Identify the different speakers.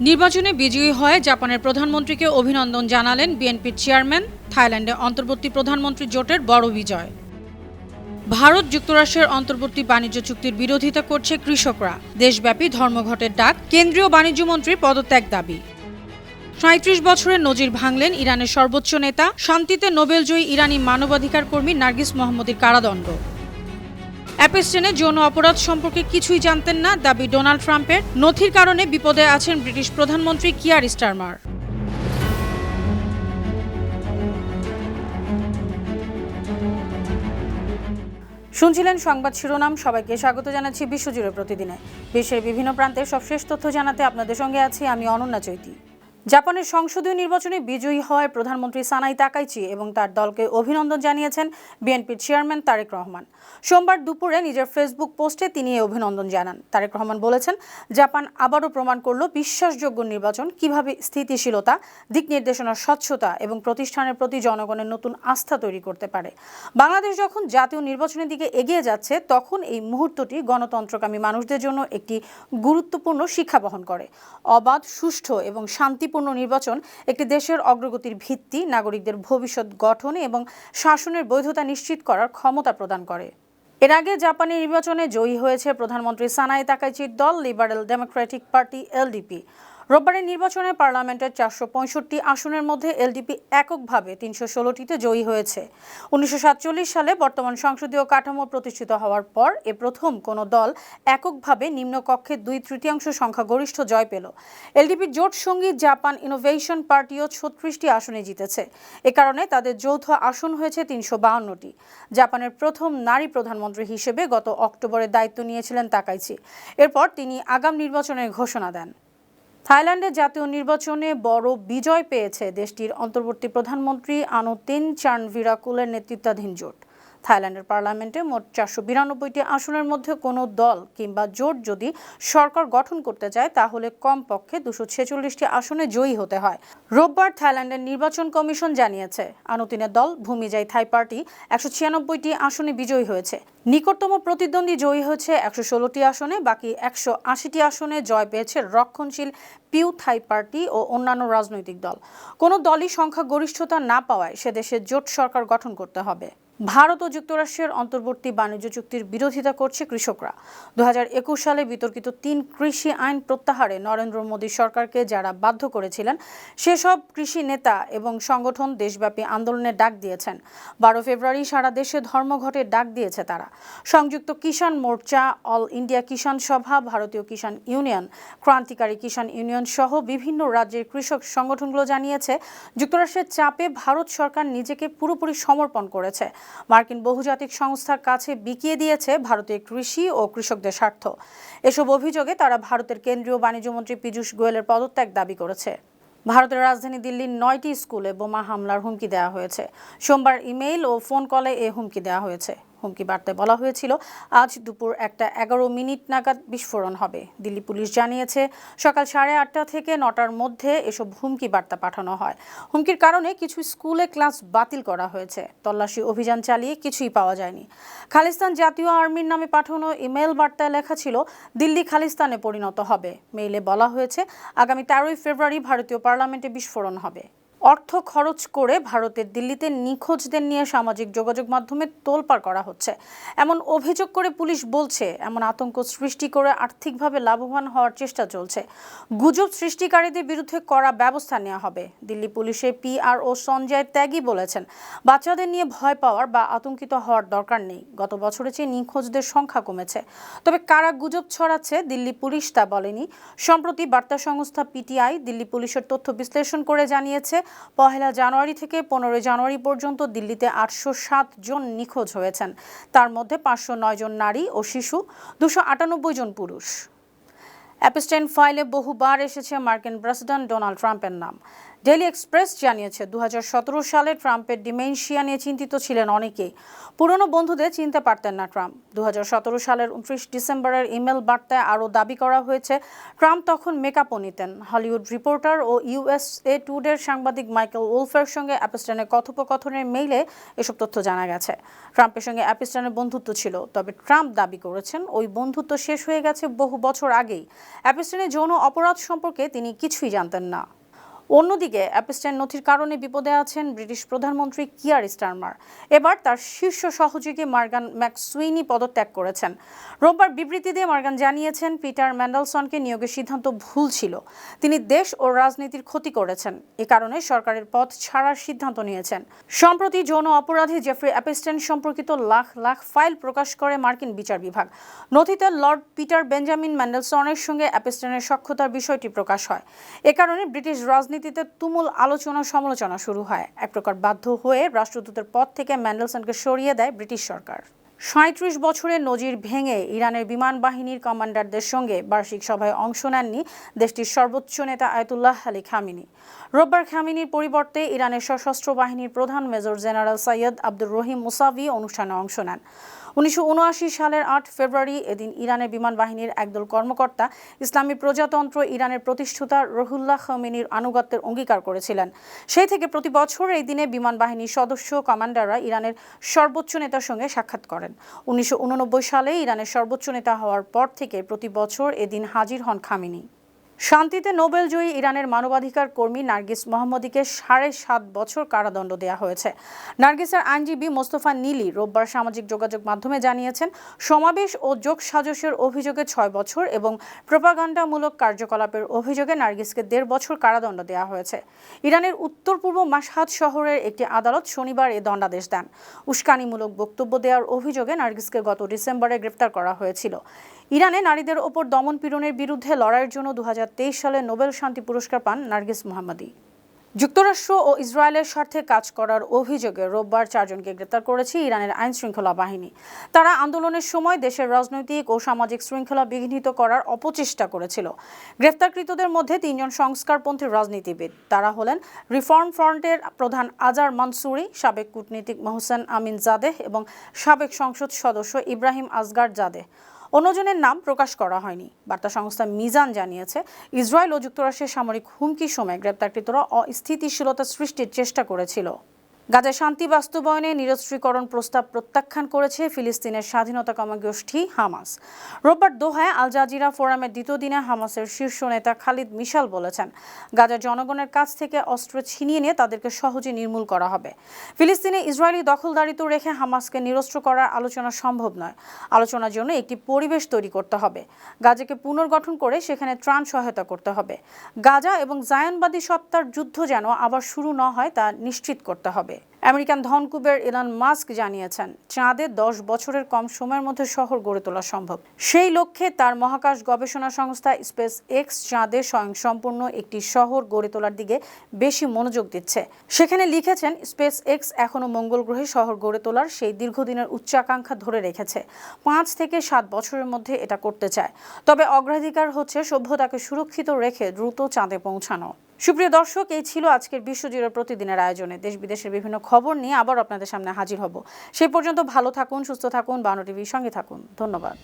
Speaker 1: নির্বাচনে বিজয়ী হয়ে জাপানের প্রধানমন্ত্রীকে অভিনন্দন জানালেন বিএনপির চেয়ারম্যান। থাইল্যান্ডে অন্তর্বর্তী প্রধানমন্ত্রী জোটের বড় বিজয়। ভারত যুক্তরাষ্ট্রের অন্তর্বর্তী বাণিজ্য চুক্তির বিরোধিতা করছে কৃষকরা। দেশব্যাপী ধর্মঘটের ডাক, কেন্দ্রীয় বাণিজ্যমন্ত্রীর পদত্যাগ দাবি। ৩৭ বছরের নজির ভাঙলেন ইরানের সর্বোচ্চ নেতা। শান্তিতে নোবেলজয়ী ইরানি মানবাধিকার কর্মী নার্গিস মোহাম্মদীর কারাদণ্ড। অ্যাপস্টেনে যৌন অপরাধ সম্পর্কে কিছুই জানতেন না দাবি ডোনাল্ড ট্রাম্পের। নথির কারণে বিপদে আছেন ব্রিটিশ প্রধানমন্ত্রী কিয়ার স্টারমার। শুনছিলেন সংবাদ শিরোনাম। সবাইকে স্বাগত জানাচ্ছি বিশ্বজুড়ে প্রতিদিনে বিশ্বের বিভিন্ন প্রান্তের সবশেষ তথ্য জানাতে আপনাদের সঙ্গে আছি আমি অনন্যা চৈতি। জাপানের সংসদীয় নির্বাচনে বিজয়ী হওয়ায় প্রধানমন্ত্রী সানাই তাকাইচি এবং তার দলকে অভিনন্দন জানিয়েছেন বিএনপির চেয়ারম্যান তারেক রহমান। সোমবার দুপুরে নিজের ফেসবুক পোস্টে তিনি এই অভিনন্দন জানান। তারেক রহমান বলেছেন, জাপান আবারও প্রমাণ করল বিশ্বাসযোগ্য নির্বাচন কিভাবে স্থিতিশীলতা, দিক নির্দেশনার স্বচ্ছতা এবং প্রতিষ্ঠানের প্রতি জনগণের নতুন আস্থা তৈরি করতে পারে। বাংলাদেশ যখন জাতীয় নির্বাচনের দিকে এগিয়ে যাচ্ছে, তখন এই মুহূর্তটি গণতন্ত্রকামী মানুষদের জন্য একটি গুরুত্বপূর্ণ শিক্ষা বহন করে। অবাধ, সুষ্ঠু এবং শান্তিপূর্ণ নির্বাচন একটি দেশের অগ্রগতির ভিত্তি, নাগরিকদের ভবিষ্যৎ গঠন এবং শাসনের বৈধতা নিশ্চিত করার ক্ষমতা প্রদান করে। এর আগে জাপানি নির্বাচনে জয়ী হয়েছে প্রধানমন্ত্রী সানাই তাকাইচির দল লিবারেল ডেমোক্রেটিক পার্টি এলডিপি। রোববারের নির্বাচনে পার্লামেন্টের ৪৬৫ আসনের মধ্যে এলডিপি এককভাবে ৩১৬টিতে জয়ী হয়েছে। ১৯৪৭ সালে বর্তমান সংসদীয় কাঠামো প্রতিষ্ঠিত হওয়ার পর এ প্রথম কোনো দল এককভাবে নিম্নকক্ষে ২/৩ সংখ্যাগরিষ্ঠ জয় পেল। এলডিপির জোট সঙ্গী জাপান ইনোভেশন পার্টিও ৩৬টি আসনে জিতেছে। এ কারণে তাদের যৌথ আসন হয়েছে ৩৫২টি। জাপানের প্রথম নারী প্রধানমন্ত্রী হিসেবে গত অক্টোবরে দায়িত্ব নিয়েছিলেন তাকাইচি। এরপর তিনি আগাম নির্বাচনের ঘোষণা দেন। থাইল্যান্ডের জাতীয় নির্বাচনে বড় বিজয় পেয়েছে দেশটির অন্তর্বর্তী প্রধানমন্ত্রী আনুতিন চার্নভিরাকুলের নেতৃত্বাধীন জোট। থাইল্যান্ডের পার্লামেন্টে মোট ৪৯২টি আসনের মধ্যে কোনো দল কিংবা জোট যদি সরকার গঠন করতে চায়, তাহলে কমপক্ষে ২৪৬টি আসনে জয়ী হতে হয়। রোববার থাইল্যান্ডের নির্বাচন কমিশন জানিয়েছে, আনুতিনের দল ভূমিজাই থাই পার্টি ১৯৬টি আসনে বিজয়ী হয়েছে। নিকটতম প্রতিদ্বন্দ্বী জয়ী হয়েছে ১১৬টি আসনে। বাকি ১৮০টি আসনে জয় পেয়েছে রক্ষণশীল পিউ থাই পার্টি ও অন্যান্য রাজনৈতিক দল। কোনো দলই সংখ্যাগরিষ্ঠতা না পাওয়ায় সে দেশে জোট সরকার গঠন করতে হবে। ভারত ও যুক্তরাষ্ট্রের অন্তর্বর্তী বাণিজ্য চুক্তির বিরোধিতা করছে কৃষকরা। ২০২১ সালে বিতর্কিত ৩ কৃষি আইন প্রত্যাহারে নরেন্দ্র মোদী সরকারকে যারা বাধ্য করেছিলেন, সেসব কৃষি নেতা এবং সংগঠন দেশব্যাপী আন্দোলনের ডাক দিয়েছেন। ১২ ফেব্রুয়ারি সারা দেশে ধর্মঘটের ডাক দিয়েছে তারা। সংযুক্ত কিষাণ মোর্চা, অল ইন্ডিয়া কিষাণ সভা, ভারতীয় কিষাণ ইউনিয়ন, ক্রান্তিকারী কিষাণ ইউনিয়ন সহ বিভিন্ন রাজ্যের কৃষক সংগঠনগুলো জানিয়েছে, যুক্তরাষ্ট্রের চাপে ভারত সরকার নিজেকে পুরোপুরি সমর্পণ করেছে। মার্কিন বহুজাতিক সংস্থার কাছে বিকিয়ে দিয়েছে ভারতের কৃষি ও কৃষকদের স্বার্থ। এসব অভিযোগে তারা ভারতের কেন্দ্রীয় বাণিজ্যমন্ত্রী পীযূষ গোয়েলের পদত্যাগ দাবি করেছে। ভারতের রাজধানী দিল্লির ৯টি স্কুলে বোমা হামলার হুমকি দেওয়া হয়েছে। সোমবার ইমেইল ও ফোন কলে এ হুমকি দেওয়া হয়েছে। হুমকি বার্তায় বলা হয়েছিল, আজ দুপুর ১টা ১১ নাগাদ বিস্ফোরণ হবে। দিল্লি পুলিশ জানিয়েছে, সকাল ৮:৩০ থেকে ৯টার মধ্যে এসব হুমকি বার্তা পাঠানো হয়। হুমকির কারণে কিছু স্কুলে ক্লাস বাতিল করা হয়েছে। তল্লাশি অভিযান চালিয়ে কিছুই পাওয়া যায়নি। খালিস্তান জাতীয় আর্মির নামে পাঠানো ইমেইল বার্তায় লেখা ছিল, দিল্লি খালিস্তানে পরিণত হবে। মেইলে বলা হয়েছে, আগামী ১৩ ফেব্রুয়ারি ভারতীয় পার্লামেন্টে বিস্ফোরণ হবে। অর্থ খরচ করে ভারতের দিল্লিতে নিখোঁজদের নিয়ে সামাজিক যোগাযোগ মাধ্যমে তোলপাড় করা হচ্ছে এমন অভিযোগ করে পুলিশ বলছে, এমন আতঙ্ক সৃষ্টি করে আর্থিকভাবে লাভবান হওয়ার চেষ্টা চলছে। গুজব সৃষ্টিকারীদের বিরুদ্ধে কড়া ব্যবস্থা নেওয়া হবে। দিল্লি পুলিশের পিআরও সঞ্জয় ত্যাগী বলেছেন, বাচ্চাদের নিয়ে ভয় পাওয়ার বা আতঙ্কিত হওয়ার দরকার নেই। গত বছরের চেয়ে নিখোঁজদের সংখ্যা কমেছে। তবে কারা গুজব ছড়াচ্ছে দিল্লি পুলিশ তা বলেনি। সম্প্রতি বার্তা সংস্থা পিটিআই দিল্লি পুলিশের তথ্য বিশ্লেষণ করে জানিয়েছে, ১ জানুয়ারি থেকে ১৫ জানুয়ারি পর্যন্ত দিল্লিতে ৮০৭ জন নিখোঁজ হয়েছেন। তার মধ্যে ৫০৯ জন নারী ও শিশু, ২৯৮ জন পুরুষ। অ্যাপস্টেইন ফাইলে বহুবার এসেছে মার্কিন প্রেসিডেন্ট ডোনাল্ড ট্রাম্পের নাম। ডেইলি এক্সপ্রেস জানিয়েছে 2017 সালে ট্রাম্পের ডিমেনশিয়া নিয়ে চিন্তিত ছিলেন অনেকেই। পুরনো বন্ধুদের চিনতে পারতেন না ট্রাম্প। 2017 সালের 29 ডিসেম্বরের ইমেল বার্তায় আরও দাবি করা হয়েছে ট্রাম্প তখন মেকআপও নিতেন। হলিউড রিপোর্টার ও USA টুডের সাংবাদিক মাইকেল উলফের সঙ্গে অ্যাপস্টাইনের কথোপকথনের মেইলে এসব তথ্য জানা গেছে। ট্রাম্পের সঙ্গে অ্যাপস্টাইনের বন্ধুত্ব ছিল, তবে ট্রাম্প দাবি করেছেন ওই বন্ধুত্ব শেষ হয়ে গেছে বহু বছর আগেই। অ্যাপস্টাইনের যৌন অপরাধ সম্পর্কে তিনি কিছুই জানতেন না। অন্যদিকে অ্যাপস্টাইন নথির কারণে বিপদে আছেন ব্রিটিশ প্রধানমন্ত্রী কিয়ার স্টারমার। এবার তার শীর্ষ সহযোগী মর্গান ম্যাকসুইনি পদত্যাগ করেছেন। রোববার বিবৃতি দিয়ে মর্গান জানিয়েছেন পিটার ম্যান্ডেলসনকে নিয়োগের সিদ্ধান্ত ভুল ছিল। তিনি দেশ ও রাজনীতির ক্ষতি করেছেন, এ কারণে সরকারের পদ ছাড়ার সিদ্ধান্ত নিয়েছেন। সম্প্রতি যৌন অপরাধী জেফ্রি অ্যাপস্টাইন সম্পর্কিত লাখ লাখ ফাইল প্রকাশ করে মার্কিন বিচার বিভাগ। নথিতে লর্ড পিটার বেঞ্জামিন ম্যান্ডেলসনের সঙ্গে অ্যাপস্টাইনের সখ্যতার বিষয়টি প্রকাশ হয়। এ কারণে ব্রিটিশ রাজনীতিতে তুমুল আলোচনা সমালোচনা শুরু হয়। এক প্রকার বাধ্য হয়ে রাষ্ট্রদূতের পদ থেকে ম্যান্ডেলসনকে সরিয়ে দেয় ব্রিটিশ সরকার। ৩৭ বছরের নজির ভেঙে ইরানের বিমান বাহিনীর কমান্ডারদের সঙ্গে বার্ষিক সভায় অংশ নেননি দেশটির সর্বোচ্চ নেতা আয়াতুল্লাহ আলী খামেনি। রোববার খামেনির পরিবর্তে ইরানের সশস্ত্র বাহিনীর প্রধান major general Syed Abdur Rahim Musavi অনুষ্ঠানে অংশ নেন। 1979 সালের 8 ফেব্রুয়ারি এদিন ইরানের বিমান বাহিনীর একদল কর্মকর্তা ইসলামী প্রজাতন্ত্র ইরানের প্রতিষ্ঠাতা রুহুল্লাহ খামেনির আনুগত্যের অঙ্গীকার করেছিলেন। সেই থেকে প্রতি বছর এই দিনে বিমান বাহিনীর সদস্য কমান্ডাররা ইরানের সর্বোচ্চ নেতার সঙ্গে সাক্ষাৎ করেন। 1989 সালে ইরানের সর্বোচ্চ নেতা হওয়ার পর থেকে প্রতি বছর এদিন হাজির হন খামেনি। শান্তিতে নোবেলজয়ী ইরানের মানবাধিকার কর্মী নার্গিস মোহাম্মদীকে 7.5 বছর কারাদণ্ড দেওয়া হয়েছে। নার্গিসের আইনজীবী মোস্তফা নীলি রোববার সামাজিক যোগাযোগ মাধ্যমে জানিয়েছেন, সমাবেশ ও যোগসাজশের অভিযোগে 6 বছর এবং প্রোপাগান্ডামূলক কার্যকলাপের অভিযোগে নার্গিসকে 1.5 বছর কারাদণ্ড দেওয়া হয়েছে। ইরানের উত্তর পূর্ব মাশহাদ শহরের একটি আদালত শনিবার এ দণ্ডাদেশ দেন। উস্কানিমূলক বক্তব্য দেওয়ার অভিযোগে নার্গিসকে গত ডিসেম্বরে গ্রেফতার করা হয়েছিল। ইরানে নারীদের ওপর দমন-পীড়নের বিরুদ্ধে লড়াইয়ের জন্য 2023 সালে নোবেল শান্তি পুরস্কার পান নার্গিস মোহাম্মদী। যুক্তরাষ্ট্র ও ইসরায়েলের স্বার্থে কাজ করার অভিযোগে রোববার 4 জনকে গ্রেপ্তার করেছে ইরানের আইন শৃঙ্খলা বাহিনী। তারা আন্দোলনের সময় দেশের রাজনৈতিক ও সামাজিক শৃঙ্খলা বিঘ্নিত করার অপচেষ্টা করেছিল। গ্রেপ্তারকৃতদের মধ্যে 3 জন সংস্কারপন্থী রাজনীতিবিদ। তারা হলেন রিফর্ম ফ্রন্টের প্রধান আজার মানসুরি, সাবেক কূটনীতিক মোহসেন আমিন জাদেহ এবং সাবেক সংসদ সদস্য ইব্রাহিম আসগার জাদেহ। অন্যজনের নাম প্রকাশ করা হয়নি। বার্তা সংস্থা মিজান জানিয়েছে, ইসরায়েল ও যুক্তরাষ্ট্রের সামরিক হুমকির সময় গ্রেপ্তারকৃতরা অস্থিতিশীলতা সৃষ্টির চেষ্টা করেছিল। গাজায় শান্তি বাস্তবায়নে নিরস্ত্রীকরণ প্রস্তাব প্রত্যাখ্যান করেছে ফিলিস্তিনের স্বাধীনতাকামী গোষ্ঠী হামাস। রোববার দোহায় আল জাজিরা ফোরামের দ্বিতীয় দিনে হামাসের শীর্ষ নেতা খালিদ মিশাল বলেছেন, গাজার জনগণের কাছ থেকে অস্ত্র ছিনিয়ে নিয়ে তাদেরকে সহজে নির্মূল করা হবে। ফিলিস্তিনে ইসরায়েলি দখলদারিত্ব রেখে হামাসকে নিরস্ত্র করার আলোচনা সম্ভব নয়। আলোচনার জন্য একটি পরিবেশ তৈরি করতে হবে। গাজাকে পুনর্গঠন করে সেখানে ত্রাণ সহায়তা করতে হবে। গাজা এবং জায়নবাদী সত্তার যুদ্ধ যেন আবার শুরু না হয় তা নিশ্চিত করতে হবে। আমেরিকান ধনকুবের ইলন মাস্ক জানিয়েছেন, চাঁদে 10 বছরের কম সময়ের মধ্যে শহর গড়ে তোলা সম্ভব। সেই লক্ষ্যে তার মহাকাশ গবেষণা সংস্থা স্পেস এক্স চাঁদে স্বয়ংসম্পূর্ণ একটি শহর গড়ে তোলার দিকে বেশি মনোযোগ দিচ্ছে। সেখানে লিখেছেন, স্পেস এক্স এখনও মঙ্গল গ্রহে শহর গড়ে তোলার সেই দীর্ঘদিনের উচ্চাকাঙ্ক্ষা ধরে রেখেছে। 5 থেকে 7 বছরের মধ্যে এটা করতে চায়। তবে অগ্রাধিকার হচ্ছে সভ্যতাকে সুরক্ষিত রেখে দ্রুত চাঁদে পৌঁছানো। সুপ্রিয় দর্শক, এই ছিল আজকের বিশ্বজুড়ে প্রতিদিনের আয়োজনে। দেশ বিদেশের বিভিন্ন খবর নিয়ে আবার আপনাদের সামনে হাজির হব। সেই পর্যন্ত ভালো থাকুন, সুস্থ থাকুন, বাংলা টিভির সঙ্গে থাকুন। ধন্যবাদ।